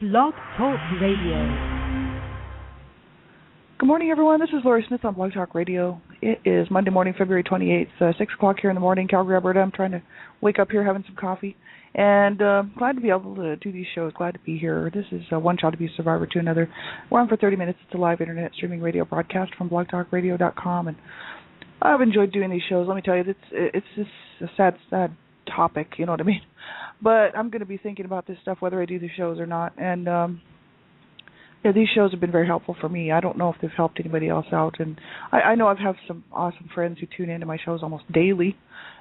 Blog Talk Radio. Good morning, everyone. This is Lori Smith on Blog Talk Radio. It is Monday morning, February 28th, 6 o'clock here in the morning, Calgary, Alberta. I'm trying to wake up here having some coffee. And glad to be able to do these shows. Glad to be here. This is One Child Abuse Survivor to Another. We're on for 30 minutes. It's a live internet streaming radio broadcast from blogtalkradio.com. And I've enjoyed doing these shows. Let me tell you, it's just a sad topic, you know what I mean? But I'm going to be thinking about this stuff whether I do the shows or not. And these shows have been very helpful for me. I don't know if they've helped anybody else out. And I know I've had some awesome friends who tune into my shows almost daily,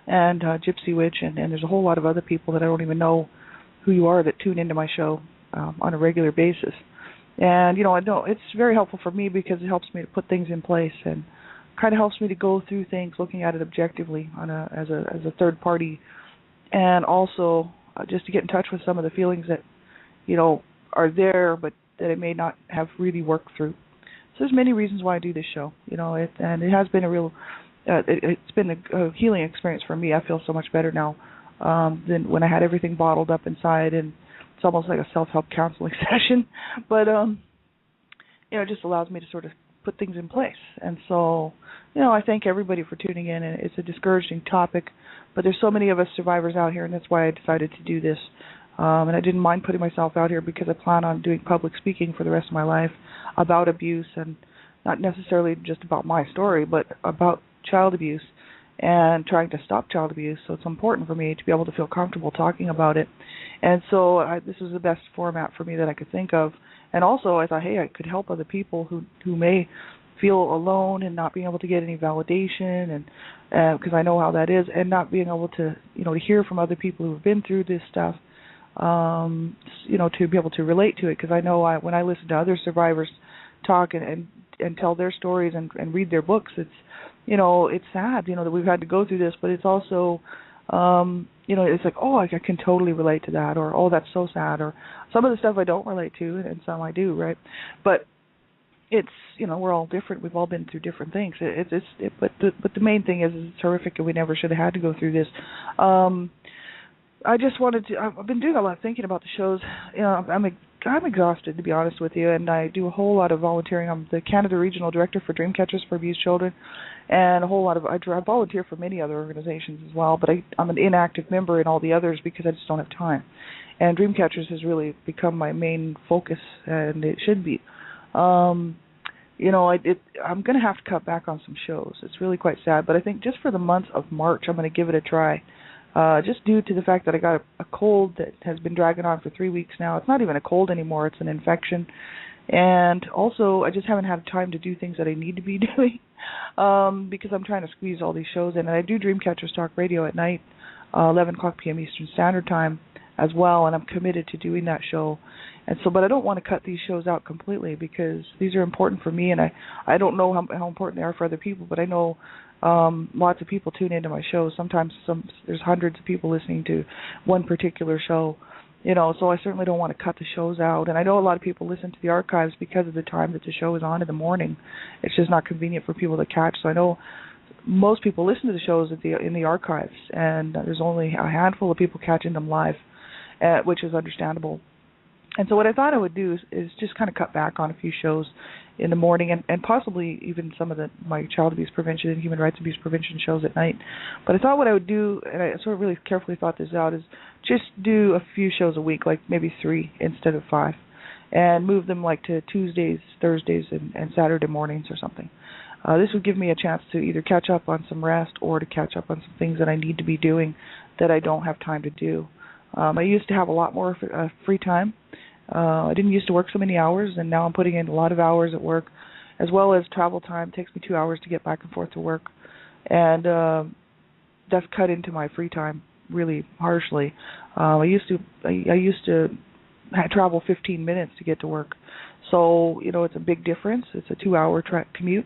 and Gypsy Witch, and there's a whole lot of other people that I don't even know who you are that tune into my show on a regular basis. And, I know it's very helpful for me because it helps me to put things in place and kind of helps me to go through things looking at it objectively as a third party, and also just to get in touch with some of the feelings that, are there, but that I may not have really worked through. So there's many reasons why I do this show, and it has been a real, it's been a healing experience for me. I feel so much better now than when I had everything bottled up inside, and it's almost like a self-help counseling session. But, it just allows me to sort of put things in place. And so, I thank everybody for tuning in, and it's a discouraging topic, but there's so many of us survivors out here, and that's why I decided to do this. And I didn't mind putting myself out here because I plan on doing public speaking for the rest of my life about abuse, and not necessarily just about my story, but about child abuse and trying to stop child abuse. So it's important for me to be able to feel comfortable talking about it. And so this was the best format for me that I could think of. And also I thought, hey, I could help other people who may feel alone and not being able to get any validation, and because I know how that is, and not being able to, to hear from other people who have been through this stuff, to be able to relate to it. Because I know when I listen to other survivors talk and tell their stories and read their books, it's, it's sad, that we've had to go through this, but it's also, it's like, oh, I can totally relate to that, or, oh, that's so sad, or some of the stuff I don't relate to, and some I do, right? But it's, we're all different. We've all been through different things. But the main thing is it's horrific, and we never should have had to go through this. I just wanted to. I've been doing a lot of thinking about the shows. I'm exhausted, to be honest with you, and I do a whole lot of volunteering. I'm the Canada Regional Director for Dreamcatchers for Abused Children, and I volunteer for many other organizations as well, but I'm an inactive member in all the others because I just don't have time. And Dreamcatchers has really become my main focus, and it should be. I'm going to have to cut back on some shows. It's really quite sad, but I think just for the month of March, I'm going to give it a try. Just due to the fact that I got a cold that has been dragging on for 3 weeks now. It's not even a cold anymore, it's an infection. And also, I just haven't had time to do things that I need to be doing because I'm trying to squeeze all these shows in. And I do Dreamcatchers Talk Radio at night, 11 o'clock p.m. Eastern Standard Time as well, and I'm committed to doing that show. And so, but I don't want to cut these shows out completely because these are important for me, and I don't know how important they are for other people, but I know lots of people tune into my shows. Sometimes there's hundreds of people listening to one particular show, so I certainly don't want to cut the shows out. And I know a lot of people listen to the archives because of the time that the show is on in the morning. It's just not convenient for people to catch. So I know most people listen to the shows in the archives, and there's only a handful of people catching them live, which is understandable. And so what I thought I would do is just kind of cut back on a few shows in the morning, and possibly even some of my child abuse prevention and human rights abuse prevention shows at night. But I thought what I would do, and I sort of really carefully thought this out, is just do a few shows a week, like maybe 3 instead of 5, and move them like to Tuesdays, Thursdays, and Saturday mornings or something. This would give me a chance to either catch up on some rest or to catch up on some things that I need to be doing that I don't have time to do. I used to have a lot more free time. I didn't used to work so many hours, and now I'm putting in a lot of hours at work, as well as travel time. It takes me 2 hours to get back and forth to work, and that's cut into my free time really harshly. I used to travel 15 minutes to get to work, so it's a big difference. It's a 2-hour commute,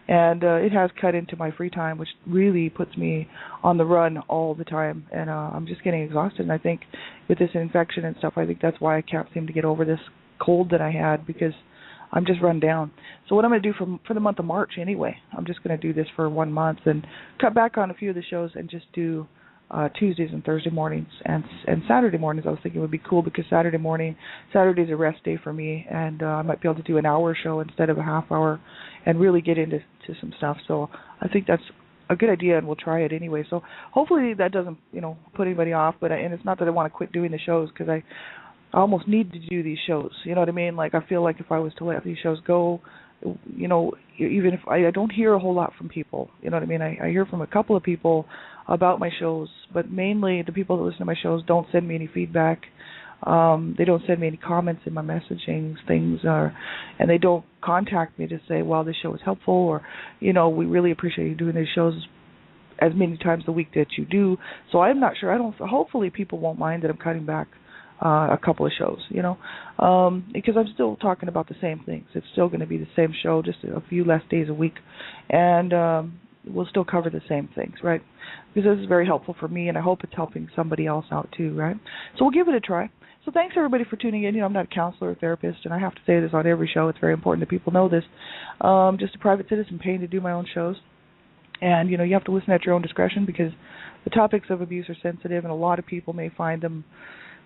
and it has cut into my free time, which really puts me on the run all the time, and I'm just getting exhausted. And I think with this infection and stuff, I think that's why I can't seem to get over this cold that I had, because I'm just run down. So what I'm going to do for the month of March anyway, I'm just going to do this for 1 month and cut back on a few of the shows and just do Tuesdays and Thursday mornings, and Saturday mornings. I was thinking it would be cool because Saturday's a rest day for me, and I might be able to do an hour show instead of a half hour, and really get into some stuff. So I think that's a good idea, and we'll try it anyway. So hopefully that doesn't put anybody off. And it's not that I want to quit doing the shows, because I almost need to do these shows. You know what I mean? Like, I feel like if I was to let these shows go, even if I don't hear a whole lot from people, you know what I mean? I hear from a couple of people about my shows, but mainly the people that listen to my shows don't send me any feedback. They don't send me any comments in my messaging things, and they don't contact me to say, well, this show is helpful, or, we really appreciate you doing these shows as many times a week that you do. So I'm not sure. Hopefully people won't mind that I'm cutting back a couple of shows, because I'm still talking about the same things. It's still going to be the same show, just a few less days a week, and we'll still cover the same things, right? Because this is very helpful for me, and I hope it's helping somebody else out too, right? So we'll give it a try. So thanks everybody for tuning in. I'm not a counselor or therapist, and I have to say this on every show. It's very important that people know this. Just a private citizen paying to do my own shows. And, you have to listen at your own discretion, because the topics of abuse are sensitive, and a lot of people may find them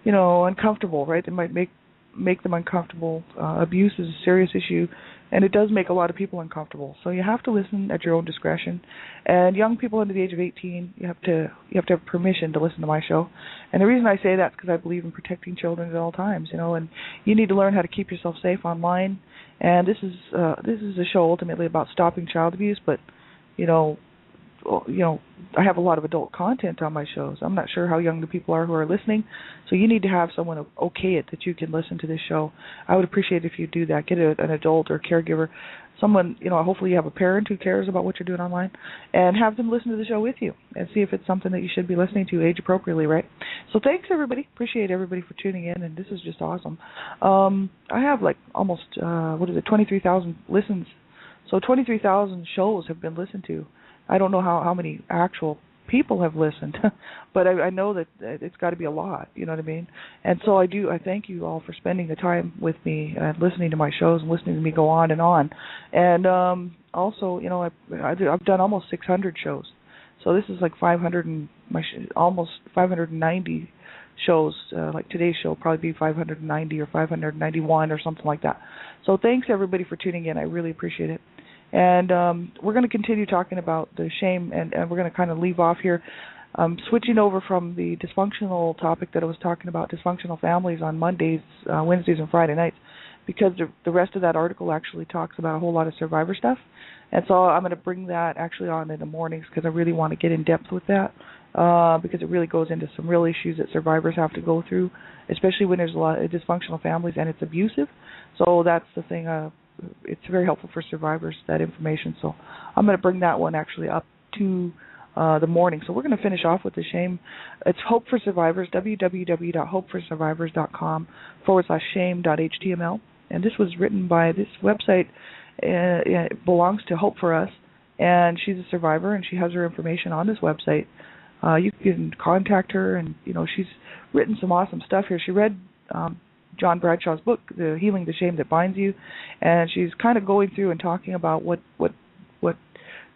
uncomfortable, right? They might make them uncomfortable. Abuse is a serious issue, and it does make a lot of people uncomfortable. So you have to listen at your own discretion. And young people under the age of 18, you have to have permission to listen to my show. And the reason I say that is because I believe in protecting children at all times, and you need to learn how to keep yourself safe online. And this is a show ultimately about stopping child abuse, but I have a lot of adult content on my shows. I'm not sure how young the people are who are listening, so you need to have someone okay it that you can listen to this show. I would appreciate if you do that. Get an adult or caregiver, someone, hopefully you have a parent who cares about what you're doing online, and have them listen to the show with you and see if it's something that you should be listening to age appropriately, right? So thanks, everybody. Appreciate everybody for tuning in, and this is just awesome. I have almost, 23,000 listens. So 23,000 shows have been listened to. I don't know how many actual people have listened, but I know that it's got to be a lot, you know what I mean? And so I thank you all for spending the time with me and listening to my shows and listening to me go on. And also, I've done almost 600 shows. So this is like 500 and almost 590 shows. Like today's show will probably be 590 or 591 or something like that. So thanks everybody for tuning in. I really appreciate it. And we're going to continue talking about the shame, and we're going to kind of leave off here, switching over from the dysfunctional topic that I was talking about, dysfunctional families, on Mondays, Wednesdays, and Friday nights, because the rest of that article actually talks about a whole lot of survivor stuff. And so I'm going to bring that actually on in the mornings, because I really want to get in depth with that, because it really goes into some real issues that survivors have to go through, especially when there's a lot of dysfunctional families and it's abusive. So that's the thing. It's very helpful for survivors, that information. So I'm going to bring that one actually up to the morning. So we're going to finish off with the shame. It's Hope for Survivors, www.hopeforsurvivors.com/shame.html. And this was written by this website. It belongs to Hope for Us, and she's a survivor, and she has her information on this website. You can contact her, and she's written some awesome stuff here. She read John Bradshaw's book, The Healing the Shame That Binds You, and she's kind of going through and talking about what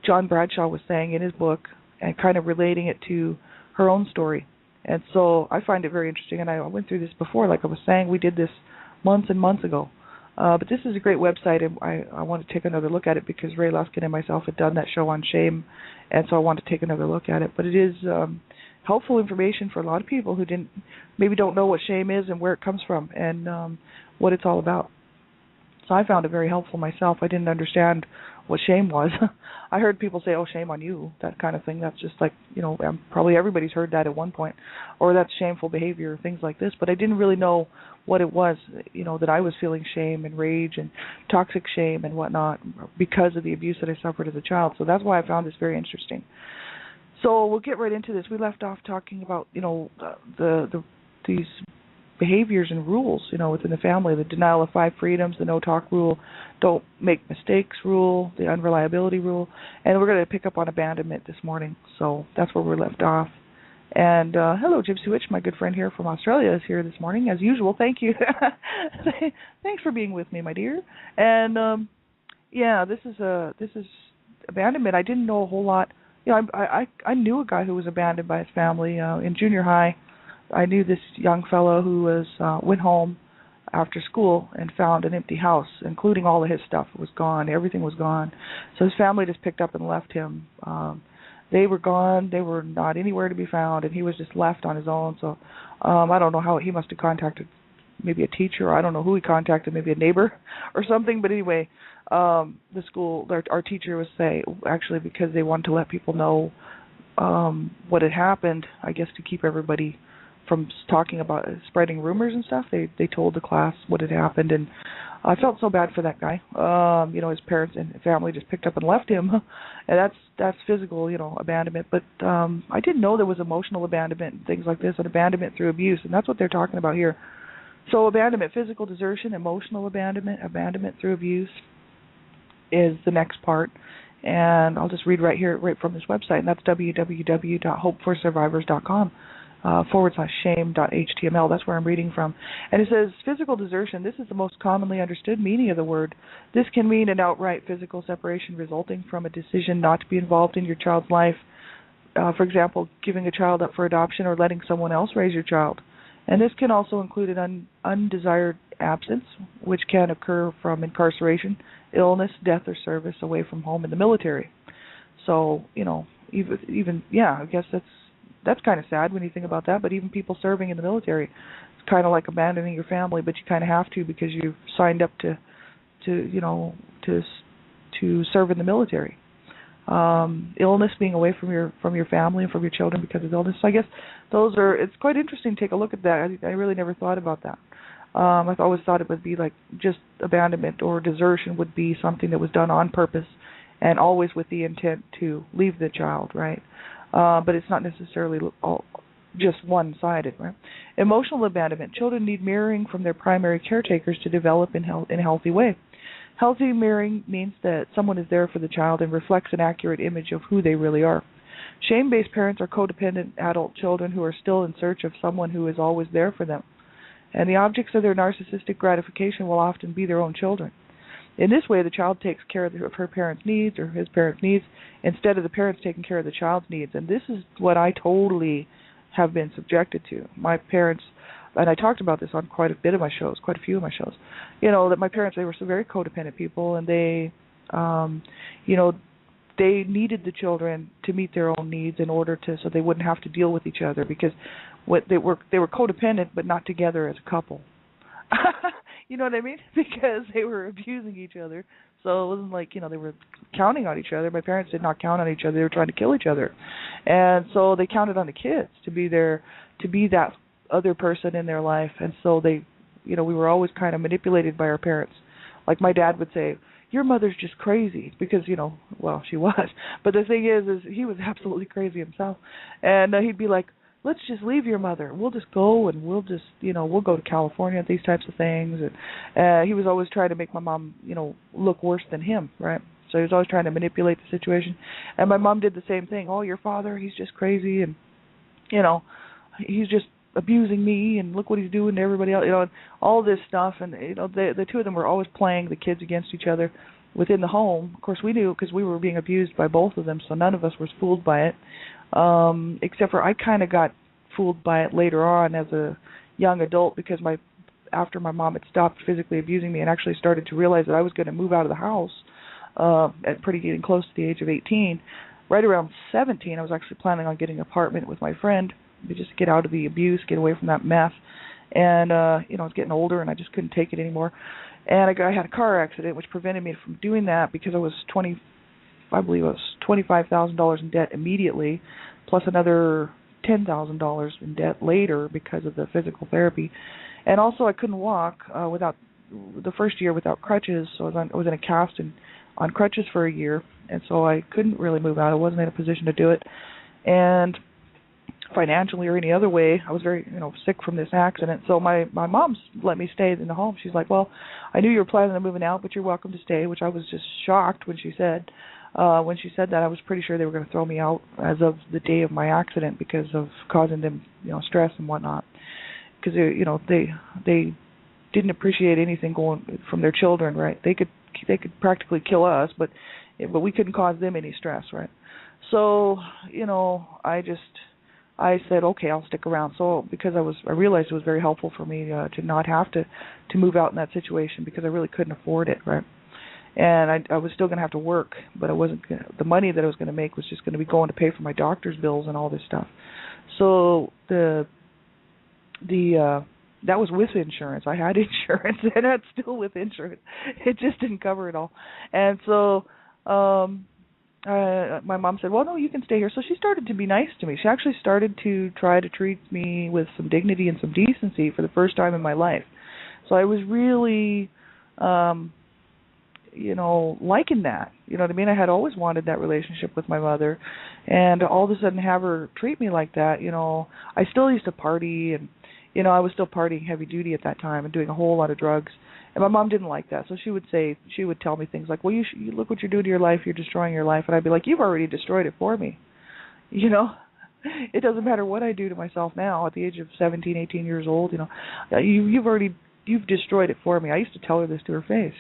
John Bradshaw was saying in his book, and kind of relating it to her own story. And so I find it very interesting, and I went through this before. Like I was saying, we did this months and months ago. But this is a great website, and I want to take another look at it, because Ray Luskin and myself had done that show on shame, and so I want to take another look at it. But it is helpful information for a lot of people who maybe don't know what shame is and where it comes from, and what it's all about. So I found it very helpful myself. I didn't understand what shame was. I heard people say, "Oh, shame on you," that kind of thing. That's just like, probably everybody's heard that at one point, or that's shameful behavior, things like this. But I didn't really know what it was, that I was feeling shame and rage and toxic shame and whatnot because of the abuse that I suffered as a child. So that's why I found this very interesting. So we'll get right into this. We left off talking about, these behaviors and rules, within the family, the denial of 5 freedoms, the no-talk rule, don't make mistakes rule, the unreliability rule, and we're going to pick up on abandonment this morning. So that's where we're left off. And hello, Gypsy Witch, my good friend here from Australia, is here this morning, as usual. Thank you. Thanks for being with me, my dear. And, this is abandonment. I didn't know a whole lot. I knew a guy who was abandoned by his family in junior high. I knew this young fellow who was went home after school and found an empty house, including all of his stuff. It was gone. Everything was gone. So his family just picked up and left him. They were gone. They were not anywhere to be found, and he was just left on his own. So I don't know how he must have contacted maybe a teacher. I don't know who he contacted, maybe a neighbor or something. But anyway, the school, our teacher was saying, actually, because they wanted to let people know what had happened, I guess to keep everybody from talking about spreading rumors and stuff. They told the class what had happened, and I felt so bad for that guy. His parents and family just picked up and left him, and that's physical, abandonment. But I didn't know there was emotional abandonment and things like this, and abandonment through abuse, and that's what they're talking about here. So abandonment, physical desertion, emotional abandonment, abandonment through abuse is the next part. And I'll just read right from this website, and that's www.hopeforsurvivors.com. /shame.html. That's where I'm reading from. And it says, physical desertion, this is the most commonly understood meaning of the word. This can mean an outright physical separation resulting from a decision not to be involved in your child's life. For example, giving a child up for adoption or letting someone else raise your child. And this can also include an undesired absence, which can occur from incarceration, illness, death, or service away from home in the military. So, even I guess that's kind of sad when you think about that, but even people serving in the military, it's kind of like abandoning your family, but you kind of have to because you've signed up to serve in the military. Illness, being away from your family and from your children because of illness. So I guess it's quite interesting to take a look at that. I really never thought about that. I always thought it would be like just abandonment or desertion would be something that was done on purpose and always with the intent to leave the child, right? But it's not necessarily just one-sided, right? Emotional abandonment. Children need mirroring from their primary caretakers to develop in a healthy way. Healthy mirroring means that someone is there for the child and reflects an accurate image of who they really are. Shame-based parents are codependent adult children who are still in search of someone who is always there for them. And the objects of their narcissistic gratification will often be their own children. In this way, the child takes care of her parents' needs or his parents' needs instead of the parents taking care of the child's needs. And this is what I totally have been subjected to. My parents, and I talked about this on quite a few of my shows, that my parents, they were some very codependent people, and they, they needed the children to meet their own needs in order so they wouldn't have to deal with each other because they were codependent but not together as a couple. You know what I mean? Because they were abusing each other. So it wasn't like, they were counting on each other. My parents did not count on each other. They were trying to kill each other. And so they counted on the kids to be that other person in their life. And so they, we were always kind of manipulated by our parents. Like my dad would say, your mother's just crazy because, she was. But the thing is he was absolutely crazy himself. And he'd be like, let's just leave your mother. We'll just go and we'll just, we'll go to California, these types of things. And he was always trying to make my mom, look worse than him, right? So he was always trying to manipulate the situation. And my mom did the same thing. Oh, your father, he's just crazy. And, he's just abusing me. And look what he's doing to everybody else, and all this stuff. And, the two of them were always playing the kids against each other within the home. Of course, we knew because we were being abused by both of them. So none of us was fooled by it. Except for I kind of got fooled by it later on as a young adult because after my mom had stopped physically abusing me and actually started to realize that I was going to move out of the house at getting close to the age of 18, right around 17, I was actually planning on getting an apartment with my friend to just get out of the abuse, get away from that mess. And, I was getting older and I just couldn't take it anymore. And I had a car accident which prevented me from doing that because I was $25,000 in debt immediately, plus another $10,000 in debt later because of the physical therapy. And also I couldn't walk without the first year without crutches, so I was in a cast and on crutches for a year, and so I couldn't really move out. I wasn't in a position to do it. And financially or any other way, I was very, sick from this accident. So my mom let me stay in the home. She's like, well, I knew you were planning on moving out, but you're welcome to stay, which I was just shocked when she said. When she said that, I was pretty sure they were going to throw me out as of the day of my accident because of causing them, stress and whatnot. Because they didn't appreciate anything going from their children, right? They could practically kill us, but we couldn't cause them any stress, right? So, I said, okay, I'll stick around. So because I realized it was very helpful for me to not have to move out in that situation because I really couldn't afford it, right? And I was still going to have to work, but I wasn't gonna, the money that I was going to make was just going to be going to pay for my doctor's bills and all this stuff. So the that was with insurance. I had insurance, and that's still with insurance. It just didn't cover it all. And so my mom said, well, no, you can stay here. So she started to be nice to me. She actually started to try to treat me with some dignity and some decency for the first time in my life. So I was really, liking that. You know what I mean? I had always wanted that relationship with my mother. And all of a sudden have her treat me like that, I still used to party and, I was still partying heavy duty at that time and doing a whole lot of drugs. And my mom didn't like that. So she would tell me things like, well, you look what you're doing to your life. You're destroying your life. And I'd be like, you've already destroyed it for me. It doesn't matter what I do to myself now at the age of 17, 18 years old, you've destroyed it for me. I used to tell her this to her face,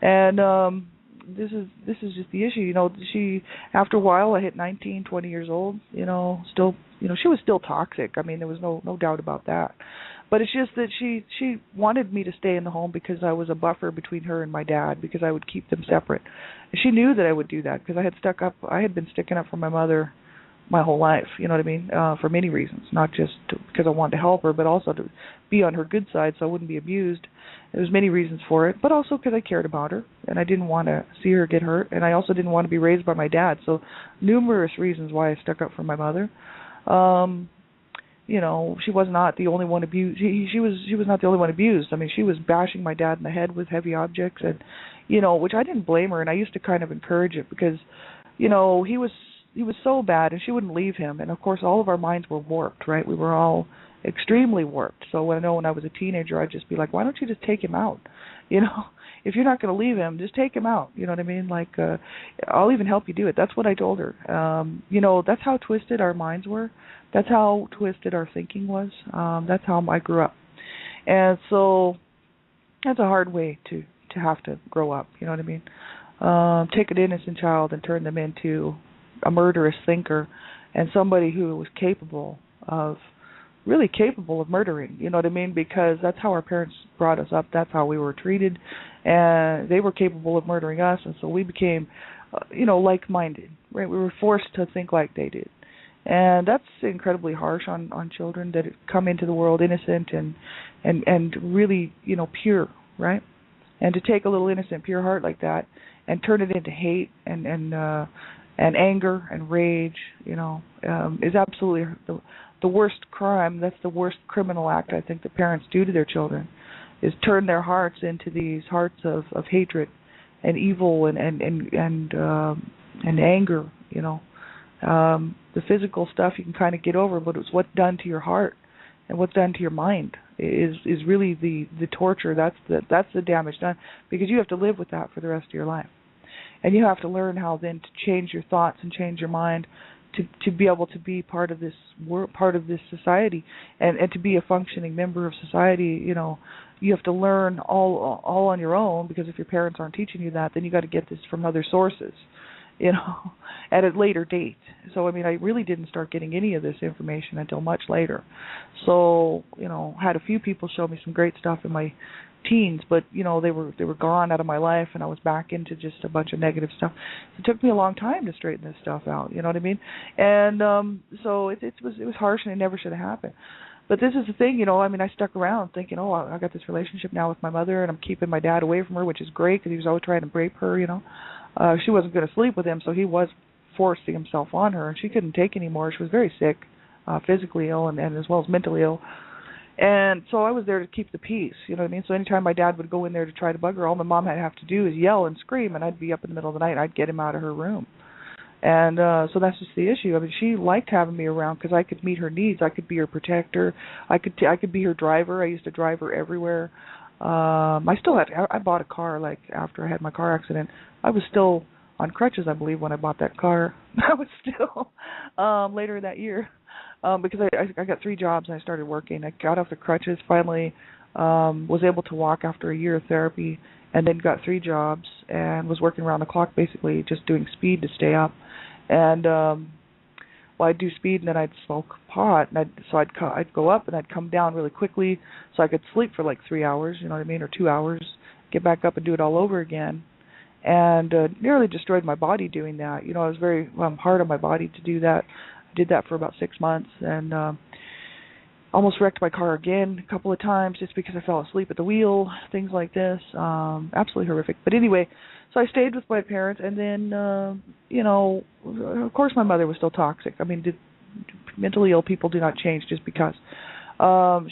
And this is just the issue, she, after a while, I hit 19, 20 years old, still, she was still toxic. I mean, there was no doubt about that. But it's just that she wanted me to stay in the home because I was a buffer between her and my dad, because I would keep them separate. And she knew that I would do that because I had been sticking up for my mother my whole life, you know what I mean, for many reasons, not just because I wanted to help her, but also to be on her good side so I wouldn't be abused. There's many reasons for it, but also because I cared about her, and I didn't want to see her get hurt, and I also didn't want to be raised by my dad, so numerous reasons why I stuck up for my mother. She was not the only one abused. She was not the only one abused. I mean, she was bashing my dad in the head with heavy objects, and, which I didn't blame her, and I used to kind of encourage it because, he was so bad, and she wouldn't leave him. And, of course, all of our minds were warped, right? We were all extremely warped. So when I was a teenager, I'd just be like, why don't you just take him out? If you're not going to leave him, just take him out. You know what I mean? Like, I'll even help you do it. That's what I told her. That's how twisted our minds were. That's how twisted our thinking was. That's how I grew up. And so that's a hard way to have to grow up. You know what I mean? Take an innocent child and turn them into a murderous thinker and somebody who was really capable of murdering, you know what I mean? Because that's how our parents brought us up. That's how we were treated. And they were capable of murdering us. And so we became, like-minded, right? We were forced to think like they did. And that's incredibly harsh on children that come into the world innocent and really, pure, right? And to take a little innocent, pure heart like that and turn it into hate and anger and rage, is absolutely the worst crime. That's the worst criminal act I think that parents do to their children, is turn their hearts into these hearts of hatred and evil and anger. The physical stuff you can kind of get over, but it's what's done to your heart and what's done to your mind is really the torture. That's the damage done, because you have to live with that for the rest of your life. And you have to learn how then to change your thoughts and change your mind to be able to be part of this society and to be a functioning member of society. You have to learn all on your own, because if your parents aren't teaching you that, then you got to get this from other sources, at a later date. So, I really didn't start getting any of this information until much later. So, had a few people show me some great stuff in my teens, but they were gone out of my life, and I was back into just a bunch of negative stuff. It took me a long time to straighten this stuff out, you know what I mean? And so it was harsh, and it never should have happened. But this is the thing, I stuck around thinking, I got this relationship now with my mother, and I'm keeping my dad away from her, which is great, because he was always trying to rape her. She wasn't going to sleep with him, so he was forcing himself on her, and she couldn't take anymore. She was very sick, physically ill and as well as mentally ill. And so I was there to keep the peace, you know what I mean? So anytime my dad would go in there to try to bug her, all my mom had to have to do is yell and scream, and I'd be up in the middle of the night, and I'd get him out of her room. And so that's just the issue. She liked having me around because I could meet her needs. I could be her protector. I could be her driver. I used to drive her everywhere. I bought a car, like, after I had my car accident. I was still on crutches, I believe, when I bought that car. I was still later that year. Because I got 3 jobs and I started working. I got off the crutches, finally was able to walk after a year of therapy, and then got 3 jobs and was working around the clock, basically just doing speed to stay up. And well, I'd do speed and then I'd smoke pot, and I'd go up and I'd come down really quickly so I could sleep for like 3 hours, you know what I mean, or 2 hours, get back up and do it all over again. And nearly destroyed my body doing that. You know, I was very hard on my body to do that. I did that for about 6 months, and almost wrecked my car again a couple of times just because I fell asleep at the wheel, things like this. Absolutely horrific. But anyway, so I stayed with my parents, and then, you know, of course my mother was still toxic. I mean, mentally ill people do not change just because.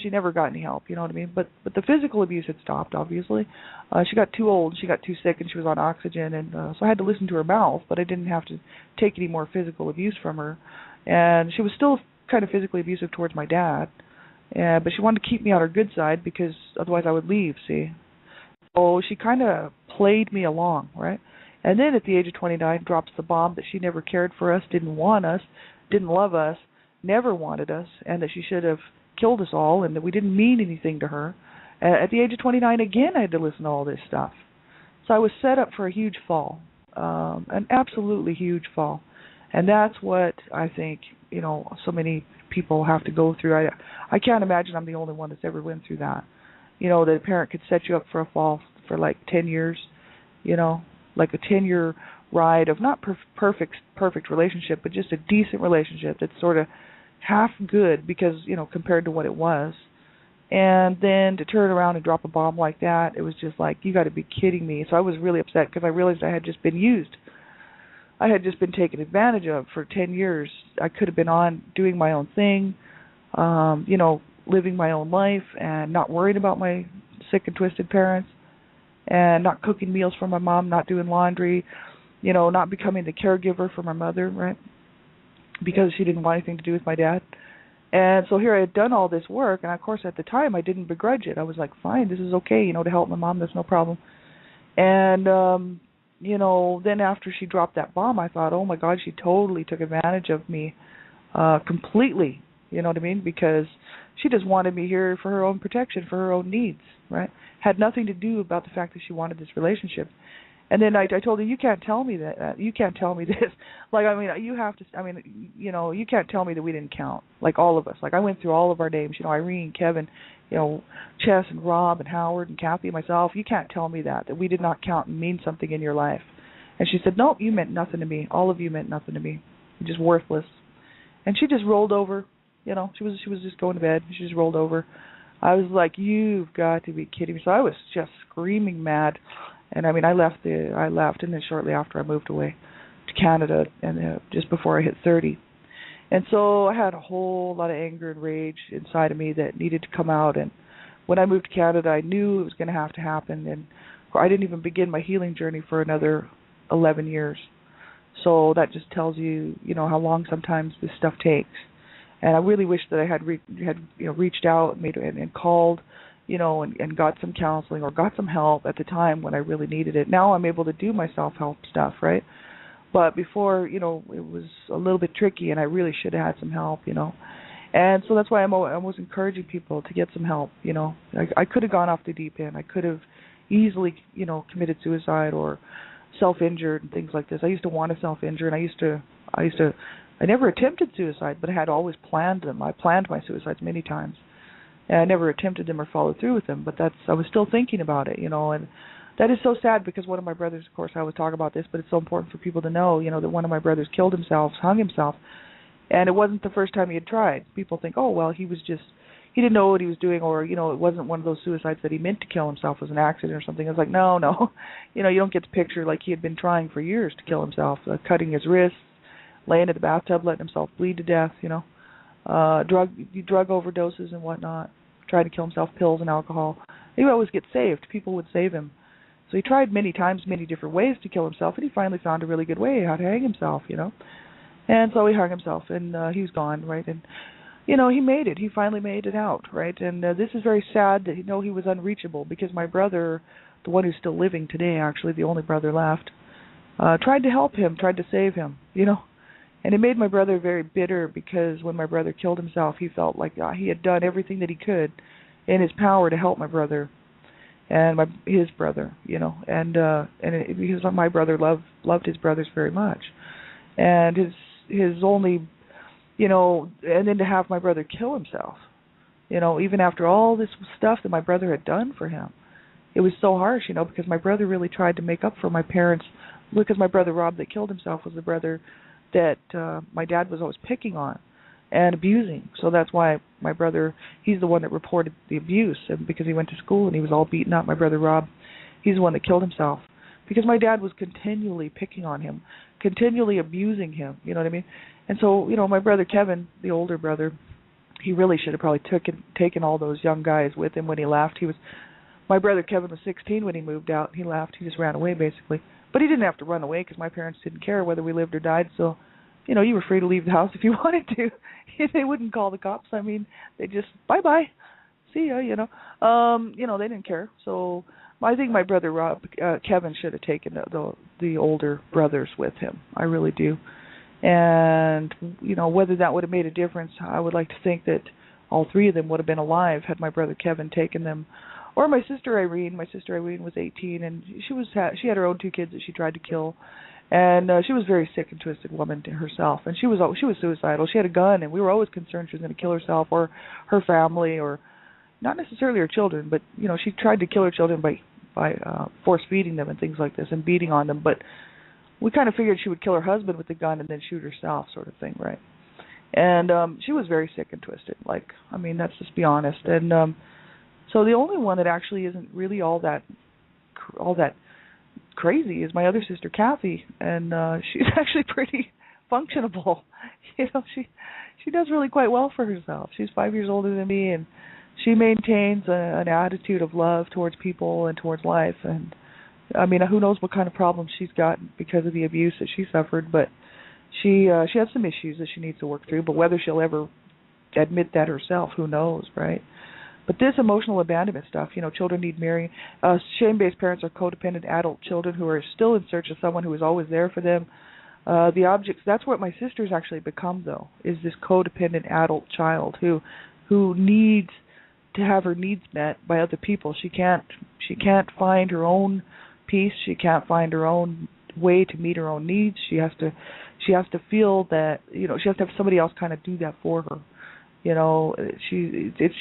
She never got any help, you know what I mean? But the physical abuse had stopped, obviously. She got too old, she got too sick, and she was on oxygen, and so I had to listen to her mouth, but I didn't have to take any more physical abuse from her. And she was still kind of physically abusive towards my dad, but she wanted to keep me on her good side because otherwise I would leave, see? So she kind of played me along, right? And then at the age of 29, drops the bomb that she never cared for us, didn't want us, didn't love us, never wanted us, and that she should have killed us all, and that we didn't mean anything to her. At the age of 29, again, I had to listen to all this stuff. So I was set up for a huge fall, an absolutely huge fall. And that's what I think, you know, so many people have to go through. I can't imagine I'm the only one that's ever went through that. You know, that a parent could set you up for a fall for like 10 years, you know, like a 10-year ride of not perfect relationship, but just a decent relationship that's sort of half good because, you know, compared to what it was. And then to turn around and drop a bomb like that, it was just like, you got to be kidding me. So I was really upset because I realized I had just been used. I had just been taken advantage of for 10 years. I could have been on doing my own thing, you know, living my own life and not worried about my sick and twisted parents and not cooking meals for my mom, not doing laundry, you know, not becoming the caregiver for my mother, right? Because she didn't want anything to do with my dad. And so here I had done all this work, and of course at the time I didn't begrudge it. I was like, fine, this is okay, you know, to help my mom, that's no problem. And, you know, then after she dropped that bomb, I thought, oh my God, she totally took advantage of me completely, you know what I mean? Because she just wanted me here for her own protection, for her own needs, right? Had nothing to do about the fact that she wanted this relationship. And then I told her, you can't tell me that. You can't tell me this. Like, I mean, you have to, I mean, you know, you can't tell me that we didn't count. Like, all of us. Like, I went through all of our names, you know, Irene, Kevin, you know, Chess and Rob and Howard and Kathy and myself. You can't tell me that we did not count and mean something in your life. And she said, nope, you meant nothing to me. All of you meant nothing to me. You're just worthless. And she just rolled over, you know. She was just going to bed. She just rolled over. I was like, you've got to be kidding me. So I was just screaming mad. And I mean, I left, and then shortly after I moved away to Canada, and just before I hit 30. And so I had a whole lot of anger and rage inside of me that needed to come out. And when I moved to Canada, I knew it was going to have to happen. And I didn't even begin my healing journey for another 11 years. So that just tells you, you know, how long sometimes this stuff takes. And I really wish that I had you know, reached out and called, you know, and got some counseling or got some help at the time when I really needed it. Now I'm able to do my self-help stuff, right? But before, you know, it was a little bit tricky, and I really should have had some help, you know. And so that's why I'm always encouraging people to get some help, you know. I could have gone off the deep end. I could have easily, you know, committed suicide or self-injured and things like this. I used to want to self-injure, and I never attempted suicide, but I had always planned them. I planned my suicides many times. And I never attempted them or followed through with them, but I was still thinking about it, you know, and that is so sad because one of my brothers, of course, I always talk about this, but it's so important for people to know, you know, that one of my brothers killed himself, hung himself, and it wasn't the first time he had tried. People think, oh, well, he didn't know what he was doing, or, you know, it wasn't one of those suicides that he meant to kill himself, it was an accident or something. I was like, no, you know, you don't get the picture. Like, he had been trying for years to kill himself, cutting his wrists, laying in the bathtub, letting himself bleed to death, you know, drug overdoses and whatnot. Tried to kill himself, pills and alcohol. He would always get saved. People would save him. So he tried many times, many different ways to kill himself, and he finally found a really good way how to hang himself, you know. And so he hung himself, and he was gone, right? And, you know, he made it. He finally made it out, right? And this is very sad that, you know, he was unreachable because my brother, the one who's still living today, actually, the only brother left, tried to help him, tried to save him, you know. And it made my brother very bitter because when my brother killed himself, he felt like he had done everything that he could in his power to help my brother and his brother, you know. And because my brother loved his brothers very much. and his only, and then to have my brother kill himself, even after all this stuff that my brother had done for him. It was so harsh, because my brother really tried to make up for my parents, because my brother Rob that killed himself was the brother that my dad was always picking on and abusing. So that's why my brother, he's the one that reported the abuse, and because he went to school and he was all beaten up. My brother Rob, he's the one that killed himself because my dad was continually picking on him, continually abusing him, you know what I mean? And so, my brother Kevin, the older brother, he really should have probably taken all those young guys with him when he left. My brother Kevin was 16 when he moved out. He left. He just ran away, basically. But he didn't have to run away because my parents didn't care whether we lived or died. So, you were free to leave the house if you wanted to. They wouldn't call the cops. I mean, they just, bye-bye, see ya, they didn't care. So I think my brother Kevin should have taken the older brothers with him. I really do. And, whether that would have made a difference, I would like to think that all three of them would have been alive had my brother Kevin taken them. Or my sister Irene. My sister Irene was 18, and she had her own 2 kids that she tried to kill, and she was a very sick and twisted woman herself, and she was suicidal. She had a gun, and we were always concerned she was going to kill herself or her family, or not necessarily her children, but she tried to kill her children by force feeding them and things like this and beating on them. But we kind of figured she would kill her husband with the gun and then shoot herself, sort of thing, right? And she was very sick and twisted. Let's just be honest. And so the only one that actually isn't really all that crazy is my other sister Kathy, and she's actually pretty functionable. She does really quite well for herself. She's 5 years older than me, and she maintains an attitude of love towards people and towards life. And who knows what kind of problems she's got because of the abuse that she suffered, but she has some issues that she needs to work through. But whether she'll ever admit that herself, who knows, right? But this emotional abandonment stuff, children need marrying. Shame-based parents are codependent adult children who are still in search of someone who is always there for them. The objects, that's what my sister's actually become, though, is this codependent adult child who needs to have her needs met by other people. She can't find her own peace. She can't find her own way to meet her own needs. She has to feel that, she has to have somebody else kind of do that for her. It's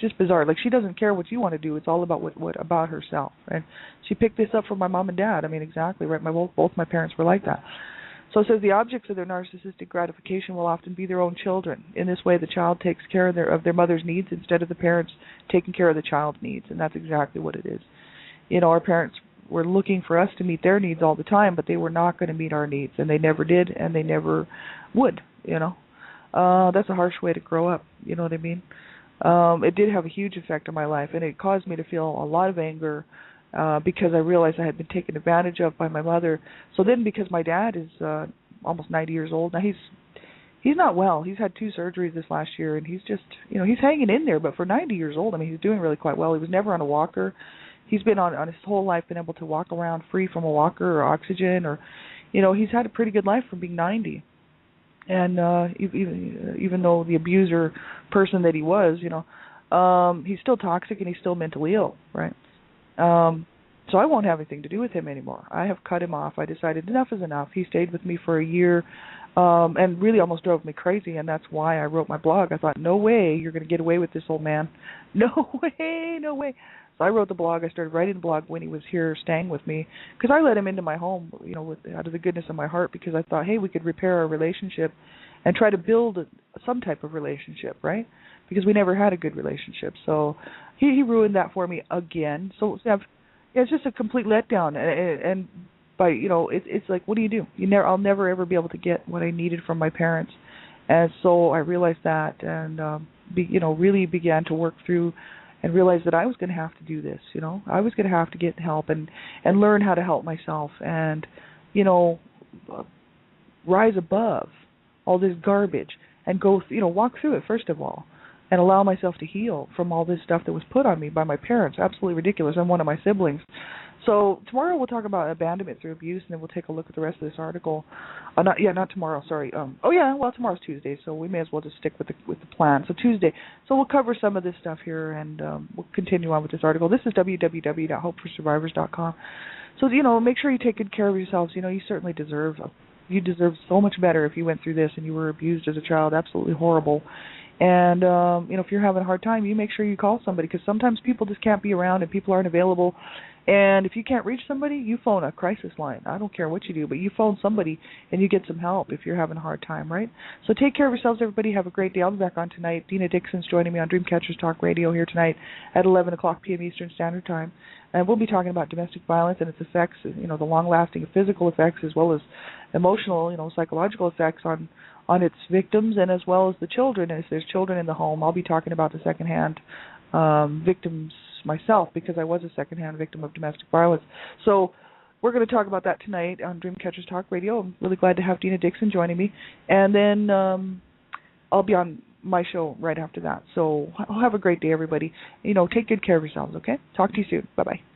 just bizarre. She doesn't care what you want to do. It's all about what about herself. And she picked this up from my mom and dad. Exactly right. Both my parents were like that. So it says the objects of their narcissistic gratification will often be their own children. In this way, the child takes care of their mother's needs instead of the parents taking care of the child's needs, and that's exactly what it is. Our parents were looking for us to meet their needs all the time, but they were not going to meet our needs, and they never did, and they never would. That's a harsh way to grow up, you know what I mean? It did have a huge effect on my life, and it caused me to feel a lot of anger because I realized I had been taken advantage of by my mother. So then, because my dad is almost 90 years old, now he's not well. He's had 2 surgeries this last year, and he's just, he's hanging in there. But for 90 years old, he's doing really quite well. He was never on a walker. He's been on his whole life been able to walk around free from a walker or oxygen, or, he's had a pretty good life for being 90. And even though the abuser person that he was, he's still toxic and he's still mentally ill, right? So I won't have anything to do with him anymore. I have cut him off. I decided enough is enough. He stayed with me for a year and really almost drove me crazy, and that's why I wrote my blog. I thought, no way you're going to get away with this, old man. No way, no way. So I wrote the blog. I started writing the blog when he was here staying with me because I let him into my home, out of the goodness of my heart, because I thought, hey, we could repair our relationship and try to build some type of relationship, right? Because we never had a good relationship. So he ruined that for me again. So it's just a complete letdown. And by, it's like, what do you do? I'll never ever be able to get what I needed from my parents. And so I realized that and, really began to work through and realized that I was going to have to do this, I was going to have to get help and learn how to help myself and, rise above all this garbage and go, walk through it first of all and allow myself to heal from all this stuff that was put on me by my parents. Absolutely ridiculous. And one of my siblings. So tomorrow we'll talk about abandonment through abuse, and then we'll take a look at the rest of this article. Not tomorrow. Sorry. Tomorrow's Tuesday, so we may as well just stick with the plan. So Tuesday. So we'll cover some of this stuff here, and we'll continue on with this article. This is www.hopeforsurvivors.com. So make sure you take good care of yourselves. You certainly deserve you deserve so much better if you went through this and you were abused as a child. Absolutely horrible. And if you're having a hard time, you make sure you call somebody, because sometimes people just can't be around and people aren't available. And if you can't reach somebody, you phone a crisis line. I don't care what you do, but you phone somebody and you get some help if you're having a hard time, right? So take care of yourselves, everybody. Have a great day. I'll be back on tonight. Dina Dixon's joining me on Dreamcatchers Talk Radio here tonight at 11 o'clock p.m. Eastern Standard Time. And we'll be talking about domestic violence and its effects, the long-lasting physical effects as well as emotional, psychological effects on its victims and as well as the children. And if there's children in the home, I'll be talking about the secondhand victims myself, because I was a secondhand victim of domestic violence. So we're going to talk about that tonight on Dreamcatchers Talk Radio. I'm really glad to have Dina Dixon joining me. And then I'll be on my show right after that. So have a great day, everybody. Take good care of yourselves, okay? Talk to you soon. Bye-bye.